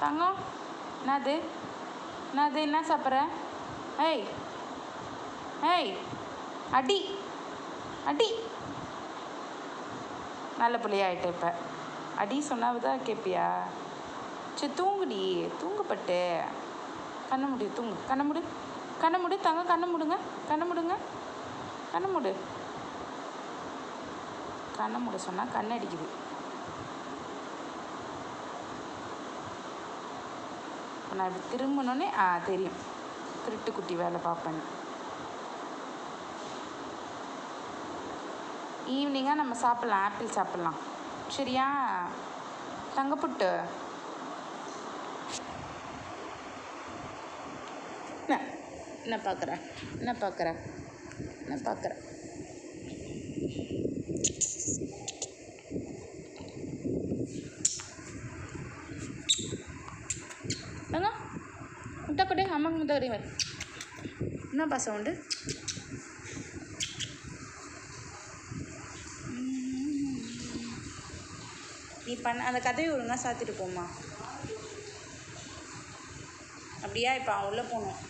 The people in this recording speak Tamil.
தங்கம் என்னது என்னது என்ன சாப்பிட்ற? ஏய் ஏய் அடி அடி. நல்ல பிள்ளையாயிட்ட இப்போ. அடி சொன்னாதான் கேட்பியா? சரி தூங்குடி, தூங்குப்பட்டு. கண்ணை முடி, தூங்கு. கண்ணை முடி, கண்ணை முடி தங்க. கண்ணை முடுங்க, கண்ணை முடுங்க, கண்ணை முடு. கண்ணை முட சொன்னால் கண்ணடிக்குது. இப்போ நான் இப்படி திரும்பினோன்னே தெரியும் திருட்டுக்குட்டி வேலை பார்ப்பேன்னு. ஈவினிங்காக நம்ம சாப்பிட்லாம், ஆப்பிள் சாப்பிட்லாம். சரியா தங்கப்புட்டு? என்ன பார்க்குற? என்ன பார்க்குற? என்ன பார்க்குற? தங்க முட்டை கொடு, அம்மாக்கு முட்டை வரையும் வரும். என்னப்பா சவுண்டு? நீ பண்ண அந்த கதையை ஒழுங்காக சாத்திட்டு போமா. அப்படியா? இப்போ அவன் உள்ளே போகணும்.